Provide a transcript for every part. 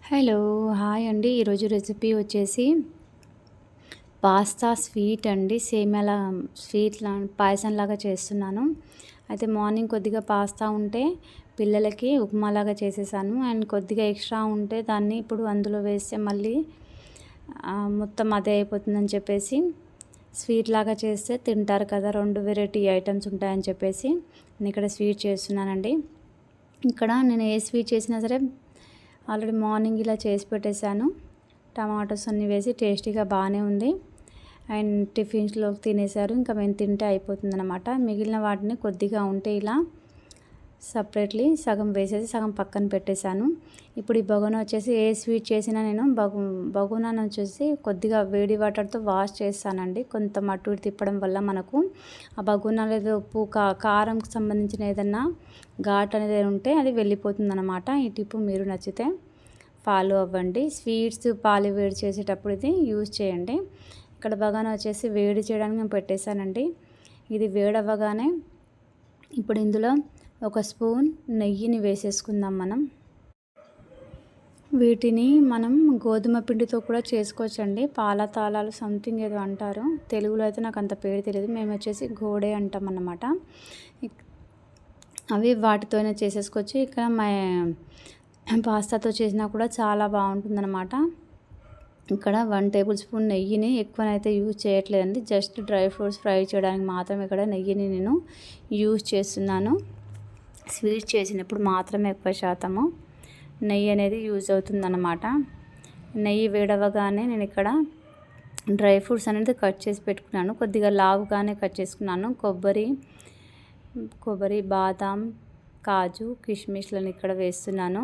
Hello! Hi అండి. ఈరోజు recipe వచ్చేసి పాస్తా స్వీట్ అండి. సేమియాల పాయసంలాగా చేస్తున్నాను. అయితే మార్నింగ్ కొద్దిగా పాస్తా ఉంటే పిల్లలకి ఉప్మాలాగా చేసేసాను. అండ్ కొద్దిగా ఎక్స్ట్రా ఉంటే దాన్ని ఇప్పుడు అందులో వేస్తే మళ్ళీ మొత్తం అదే అయిపోతుందని చెప్పేసి స్వీట్ లాగా చేస్తే తింటారు కదా! 2 వెరైటీ ఐటెమ్స్ ఉంటాయని చెప్పేసి నేను ఇక్కడ స్వీట్ చేస్తున్నానండి. ఇక్కడ నేను ఏ స్వీట్ చేసినా సరే ఆల్రెడీ మార్నింగ్ ఇలా చేసి పెట్టేశాను. టమాటోస్ అన్నీ వేసి టేస్టీగా బాగానే ఉంది. అండ్ టిఫిన్స్‌లోకి తినేశారు. ఇంకా మేము తింటే అయిపోతుందనమాట. మిగిలిన వాటిని కొద్దిగా ఉంటే ఇలా సపరేట్‌లీ సగం వేసేసి సగం పక్కన పెట్టేశాను. ఇప్పుడు ఈ బగోనా వచ్చేసి ఏ స్వీట్ చేసినా నేను బగోనాను వచ్చేసి కొద్దిగా వేడి వాటర్‌తో వాష్ చేస్తానండి. కొంత అటు ఇటు తిప్పడం వల్ల మనకు ఆ బగోనాలో ఏదో ఉప్పు, కారంకి సంబంధించిన ఏదన్నా ఘాటు అనేది ఉంటే అది వెళ్ళిపోతుందనమాట. ఈ టిప్ మీరు నచ్చితే ఫాలో అవ్వండి. స్వీట్స్ పాలు వేడి చేసేటప్పుడు ఇది యూజ్ చేయండి. ఇక్కడ బగోనా వచ్చేసి వేడి చేయడానికి నేను పెట్టేశానండి. ఇది వేడవ్వగానే ఇప్పుడు ఇందులో ఒక స్పూన్ నెయ్యిని వేసేసుకుందాం మనం. వీటిని మనం గోధుమ పిండితో కూడా చేసుకోవచ్చండి. పాల తాళాలు సంథింగ్ ఏదో అంటారు. తెలుగులో అయితే నాకు అంత పేరు తెలియదు. మేము వచ్చేసి గోడే అంటాం అన్నమాట. అవి వాటితోనే చేసేసుకోవచ్చు. ఇక్కడ పాస్తాతో చేసినా కూడా చాలా బాగుంటుందన్నమాట. ఇక్కడ 1 టేబుల్ స్పూన్ నెయ్యిని ఎక్కువనైతే యూజ్ చేయట్లేదండి. జస్ట్ డ్రై ఫ్రూట్స్ ఫ్రై చేయడానికి మాత్రం ఇక్కడ నెయ్యిని నేను యూజ్ చేస్తున్నాను. స్వీట్ చేసినప్పుడు మాత్రమే ఎక్కువ శాతము నెయ్యి అనేది యూజ్ అవుతుందన్నమాట. నెయ్యి వేడవగానే నేను ఇక్కడ డ్రై ఫ్రూట్స్ అనేది కట్ చేసి పెట్టుకున్నాను. కొద్దిగా లావుగానే కట్ చేసుకున్నాను. కొబ్బరి, బాదాం, కాజు, కిస్మిస్లను ఇక్కడ వేస్తున్నాను.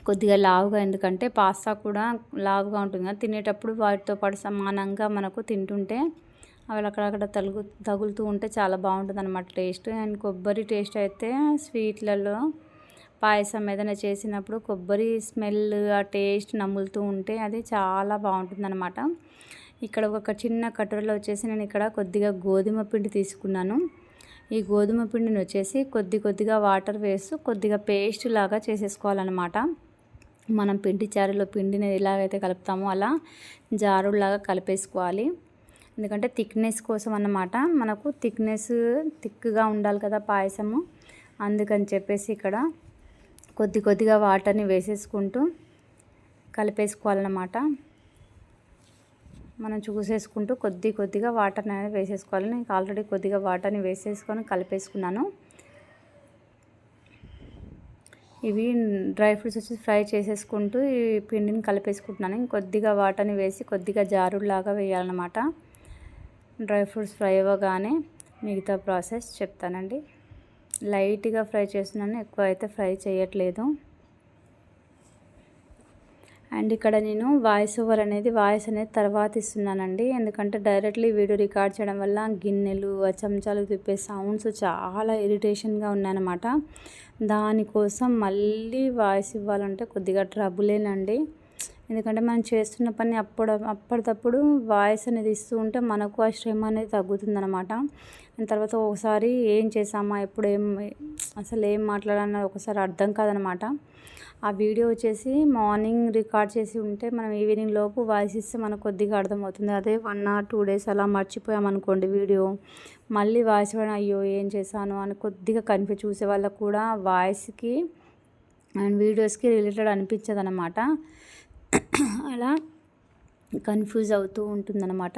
కొద్దిగా లావుగా, ఎందుకంటే పాస్తా కూడా లావుగా ఉంటుంది కదా, తినేటప్పుడు వాటితో పాటు సమానంగా మనకు తింటుంటే అవి అక్కడక్కడ తగులుతూ ఉంటే చాలా బాగుంటుంది అన్నమాట టేస్ట్. అండ్ కొబ్బరి టేస్ట్ అయితే స్వీట్లలో పాయసం ఏదైనా చేసినప్పుడు కొబ్బరి స్మెల్ ఆ టేస్ట్ నములుతూ ఉంటే అది చాలా బాగుంటుంది అన్నమాట. ఇక్కడ ఒక చిన్న కటోరలో వచ్చేసి నేను ఇక్కడ కొద్దిగా గోధుమ పిండి తీసుకున్నాను. ఈ గోధుమ పిండిని వచ్చేసి కొద్దిగా వాటర్ వేస్తూ కొద్దిగా పేస్ట్ లాగా చేసేసుకోవాలన్నమాట. మనం పిండి చారులో పిండిని ఎలాగైతే కలుపుతామో అలా జారులాగా కలిపేసుకోవాలి. ఎందుకంటే థిక్నెస్ కోసం అన్నమాట. మనకు థిక్గా ఉండాలి కదా పాయసము, అందుకని చెప్పేసి ఇక్కడ కొద్దిగా వాటర్ని వేసేసుకుంటూ కలిపేసుకోవాలన్నమాట. మనం చూసేసుకుంటూ కొద్దిగా వాటర్ని అనేది వేసేసుకోవాలి. నేను ఆల్రెడీ కొద్దిగా వాటర్ని వేసేసుకొని కలిపేసుకున్నాను. ఇవి డ్రై ఫ్రూట్స్ వచ్చి ఫ్రై చేసేసుకుంటూ ఈ పిండిని కలిపేసుకుంటున్నాను. ఇంకొద్దిగా వాటర్ని వేసి కొద్దిగా జారులాగా వేయాలన్నమాట. డ్రై ఫ్రూట్స్ ఫ్రై అవ్వగానే మిగతా ప్రాసెస్ చెప్తానండి. లైట్గా ఫ్రై చేస్తున్నాను, ఎక్కువ అయితే ఫ్రై చేయట్లేదు. అండ్ ఇక్కడ నేను వాయిస్ అనేది తర్వాత ఇస్తున్నానండి. ఎందుకంటే డైరెక్ట్లీ వీడియో రికార్డ్ చేయడం వల్ల గిన్నెలు చెంచాలు తిప్పే సౌండ్స్ చాలా ఇరిటేషన్గా ఉన్నాయన్నమాట. దానికోసం మళ్ళీ వాయిస్ ఇవ్వాలంటే కొద్దిగా ట్రబులేనండి. ఎందుకంటే మనం చేస్తున్న పని అప్పటికప్పుడు వాయిస్ అనేది ఇస్తూ ఉంటే మనకు ఆ శ్రమ అనేది తగ్గుతుందన్నమాట. తర్వాత ఒకసారి ఏం చేసామా, అసలు ఏం మాట్లాడాలన్నా ఒకసారి అర్థం కాదనమాట. ఆ వీడియో వచ్చేసి మార్నింగ్ రికార్డ్ చేసి ఉంటే మనం ఈవినింగ్ లోపు వాయిస్ ఇస్తే మనకు కొద్దిగా అర్థమవుతుంది. అదే 1 or 2 days అలా మర్చిపోయామనుకోండి వీడియో, మళ్ళీ వాయిస్ ఇవ్వడం అయ్యో ఏం చేశాను అని కొద్దిగా కన్ఫ్యూజ్, చూసే వాళ్ళకు కూడా వాయిస్కి అండ్ వీడియోస్కి రిలేటెడ్ అనిపించదు అనమాట. అలా కన్ఫ్యూజ్ అవుతూ ఉంటుందన్నమాట.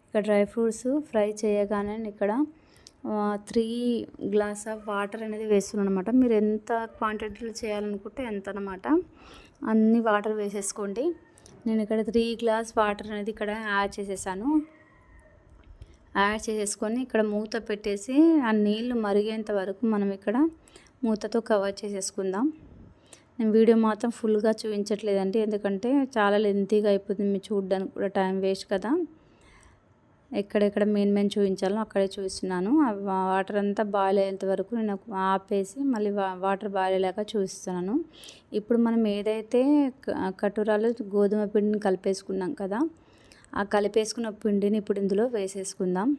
ఇక్కడ డ్రై ఫ్రూట్స్ ఫ్రై చేయగానే ఇక్కడ 3 గ్లాస్ ఆఫ్ వాటర్ అనేది వేస్తున్నాను అనమాట. మీరు ఎంత క్వాంటిటీలో చేయాలనుకుంటే ఎంత అనమాట అన్ని వాటర్ వేసేసుకోండి. నేను ఇక్కడ 3 గ్లాస్ వాటర్ అనేది ఇక్కడ యాడ్ చేసేసుకొని ఇక్కడ మూత పెట్టేసి ఆ నీళ్లు మరిగేంత వరకు మనం ఇక్కడ మూతతో కవర్ చేసేసుకుందాం. నేను వీడియో మాత్రం ఫుల్గా చూపించట్లేదండి, ఎందుకంటే చాలా లెంతీగా అయిపోతుంది, మీరు చూడడానికి కూడా టైం వేస్ట్ కదా. ఎక్కడెక్కడ మెయిన్ చూపించాలో అక్కడే చూపిస్తున్నాను. ఆ వాటర్ అంతా బాయిల్ అయ్యేంత వరకు నేను ఆపేసి మళ్ళీ వాటర్ బాయిల్ అయ్యాక చూపిస్తున్నాను. ఇప్పుడు మనం ఏదైతే కటోరాలో గోధుమ పిండిని కలిపేసుకున్నాం కదా, ఆ కలిపేసుకున్న పిండిని ఇప్పుడు ఇందులో వేసేసుకుందాం.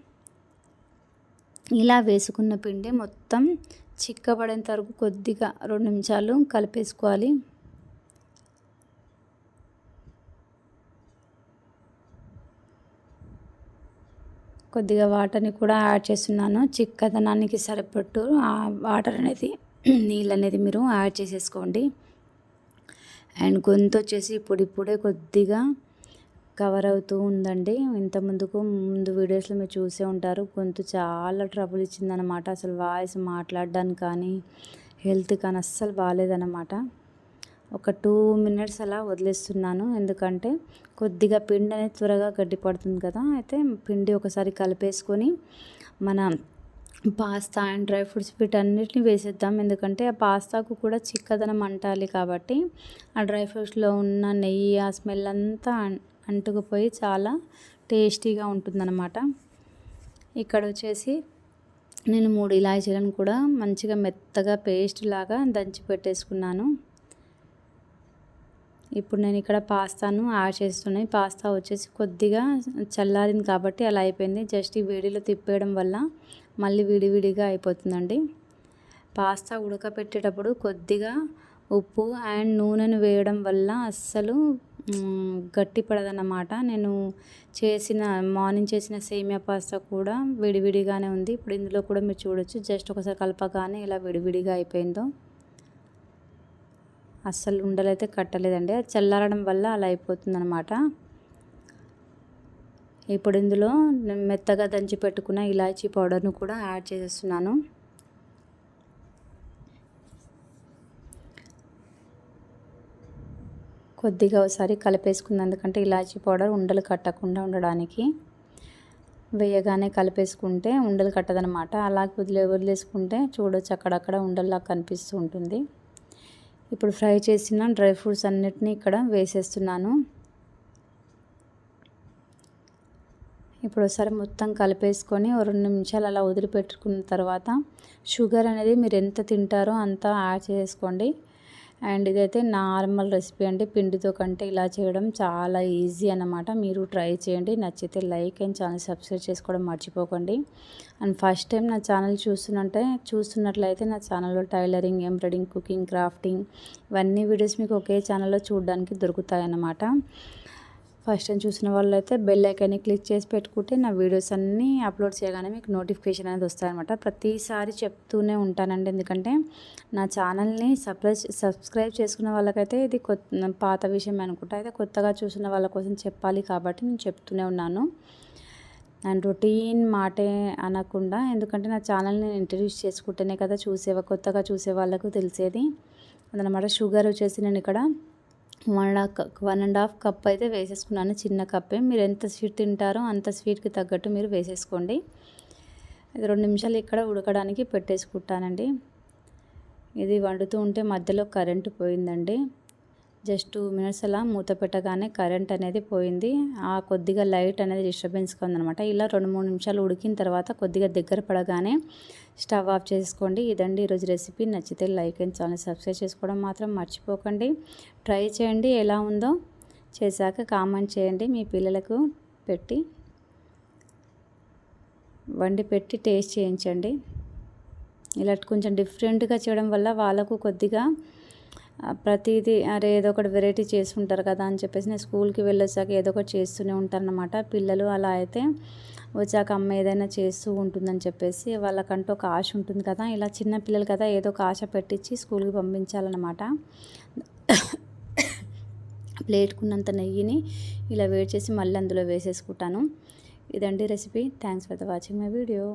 ఇలా వేసుకున్న పిండి మొత్తం చిక్కబడేంత వరకు కొద్దిగా 2 నిమిషాలు కలిపేసుకోవాలి. కొద్దిగా వాటర్ని కూడా యాడ్ చేస్తున్నాను. చిక్కదనానికి సరిపట్టు ఆ వాటర్ అనేది నీళ్ళు అనేది మీరు యాడ్ చేసేసుకోండి. అండ్ గొంతు వచ్చేసి ఇప్పుడిప్పుడే కొద్దిగా కవర్ అవుతూ ఉందండి. ముందు వీడియోస్లో మీరు చూసే ఉంటారు. గొంతు చాలా ట్రబుల్ ఇచ్చిందనమాట. అసలు వాయిస్ మాట్లాడడానికి కానీ హెల్త్ కానీ అస్సలు బాగాలేదన్నమాట. ఒక 2 మినిట్స్ అలా వదిలేస్తున్నాను. ఎందుకంటే కొద్దిగా పిండి అనేది త్వరగా గట్టి పడుతుంది కదా. అయితే పిండి ఒకసారి కలిపేసుకొని మన పాస్తా అండ్ డ్రై ఫ్రూట్స్ వీటన్నిటిని వేసేద్దాం. ఎందుకంటే ఆ పాస్తాకు కూడా చిక్కదనం అంటాలి కాబట్టి ఆ డ్రై ఫ్రూట్స్లో ఉన్న నెయ్యి ఆ స్మెల్ అంతా అంటుకుపోయి చాలా టేస్టీగా ఉంటుందన్నమాట. ఇక్కడ వచ్చేసి నేను 3 ఇలాచీలను కూడా మంచిగా మెత్తగా పేస్ట్ లాగా దంచి పెట్టేసుకున్నాను. ఇప్పుడు నేను ఇక్కడ పాస్తాను యాడ్ చేస్తున్నాను. పాస్తా వచ్చేసి కొద్దిగా చల్లారింది కాబట్టి అలా అయిపోయింది. జస్ట్ ఈ వేడిలో తిప్పేయడం వల్ల మళ్ళీ విడివిడిగా అయిపోతుందండి. పాస్తా ఉడకపెట్టేటప్పుడు కొద్దిగా ఉప్పు అండ్ నూనెను వేయడం వల్ల అస్సలు గట్టి పడదన్నమాట. నేను మార్నింగ్ చేసిన సేమియా పాస్తా కూడా విడివిడిగానే ఉంది. ఇప్పుడు ఇందులో కూడా మీరు చూడొచ్చు. జస్ట్ ఒకసారి కలపగానే ఇలా విడివిడిగా అయిపోయిందో. అస్సలు ఉండలైతే కట్టలేదండి. అది చల్లారడం వల్ల అలా అయిపోతుందన్నమాట. ఇప్పుడు ఇందులో మెత్తగా దంచి పెట్టుకున్న ఇలాచీ పౌడర్ను కూడా యాడ్ చేసేస్తున్నాను. కొద్దిగా ఒకసారి కలిపేసుకుంది. ఎందుకంటే ఇలాచీ పౌడర్ ఉండలు కట్టకుండా ఉండడానికి. వేయగానే కలిపేసుకుంటే ఉండలు కట్టదనమాట. అలా వదిలేసుకుంటే చూడొచ్చు అక్కడక్కడ ఉండల్లా కనిపిస్తూ ఉంటుంది. ఇప్పుడు ఫ్రై చేసిన డ్రై ఫ్రూట్స్ అన్నిటినీ ఇక్కడ వేసేస్తున్నాను. ఇప్పుడు ఒకసారి మొత్తం కలిపేసుకొని 2 నిమిషాలు అలా వదిలిపెట్టుకున్న తర్వాత షుగర్ అనేది మీరు ఎంత తింటారో అంత యాడ్ చేసుకోండి. అండ్ ఇదైతే నార్మల్ రెసిపీ అండి. పిండితో కంటే ఇలా చేయడం చాలా ఈజీ అన్నమాట. మీరు ట్రై చేయండి. నచ్చితే లైక్ అండ్ ఛానల్ సబ్స్క్రైబ్ చేసుకోవడం మర్చిపోకండి. అండ్ ఫస్ట్ టైం నా ఛానల్ చూస్తున్నట్లయితే నా ఛానల్లో టైలరింగ్, ఎంబ్రాయిడింగ్, కుకింగ్, క్రాఫ్టింగ్ ఇవన్నీ వీడియోస్ మీకు ఒకే ఛానల్లో చూడడానికి దొరుకుతాయన్నమాట. ఫస్ట్ టైం చూసిన వాళ్ళైతే బెల్ ఐకాన్ని క్లిక్ చేసి పెట్టుకుంటే నా వీడియోస్ అన్నీ అప్లోడ్ చేయగానే మీకు నోటిఫికేషన్ అనేది వస్తాయన్నమాట. ప్రతిసారి చెప్తూనే ఉంటానండి. ఎందుకంటే నా ఛానల్ని సబ్స్క్రైబ్ చేసుకున్న వాళ్ళకైతే ఇది పాత విషయం అనుకుంటా. అయితే కొత్తగా చూసిన వాళ్ళ కోసం చెప్పాలి కాబట్టి నేను చెప్తూనే ఉన్నాను. అండ్ రొటీన్ మాటే అనకుండా, ఎందుకంటే నా ఛానల్ని ఇంట్రడ్యూస్ చేసుకుంటేనే కదా కొత్తగా చూసే వాళ్ళకు తెలిసేది అదనమాట. షుగర్ వచ్చేసి నేను ఇక్కడ 1.5 కప్ అయితే వేసేసుకున్నాను. చిన్న కప్పే. మీరు ఎంత స్వీట్ తింటారో అంత స్వీట్కి తగ్గట్టు మీరు వేసేసుకోండి. 2 నిమిషాలు ఇక్కడ ఉడకడానికి పెట్టేసుకుంటానండి. ఇది వండుతూ ఉంటే మధ్యలో కరెంటు పోయిందండి. జస్ట్ 2 మినిట్స్ అలా మూత పెట్టగానే కరెంట్ అనేది పోయింది. ఆ కొద్దిగా లైట్ అనేది డిస్టర్బెన్స్గా ఉందనమాట. ఇలా 2-3 నిమిషాలు ఉడికిన తర్వాత కొద్దిగా దగ్గర పడగానే స్టవ్ ఆఫ్ చేసుకోండి. ఇదండి ఈరోజు రెసిపీ. నచ్చితే లైక్ అండ్ ఛానల్ సబ్స్క్రైబ్ చేసుకోవడం మాత్రం మర్చిపోకండి. ట్రై చేయండి. ఎలా ఉందో చేశాక కామెంట్ చేయండి. మీ పిల్లలకు వండి పెట్టి టేస్ట్ చేయించండి. ఇలా కొంచెం డిఫరెంట్గా చేయడం వల్ల వాళ్ళకు కొద్దిగా ప్రతిదీ ఏదో ఒకటి వెరైటీ చేసుకుంటారు కదా అని చెప్పేసి నేను స్కూల్కి వెళ్ళొచ్చాక ఏదో ఒకటి చేస్తూనే ఉంటారనమాట పిల్లలు. అలా అయితే వచ్చాక అమ్మ ఏదైనా చేస్తూ ఉంటుందని చెప్పేసి వాళ్ళకంటూ ఒక ఆశ ఉంటుంది కదా. ఇలా చిన్న పిల్లలు కదా, ఏదో ఒక ఆశ పెట్టించి స్కూల్కి పంపించాలన్నమాట. ప్లేట్కున్నంత నెయ్యిని ఇలా వేడి చేసి మళ్ళీ అందులో వేసేసుకుంటాను. ఇదండి recipe. Thanks for the watching my video.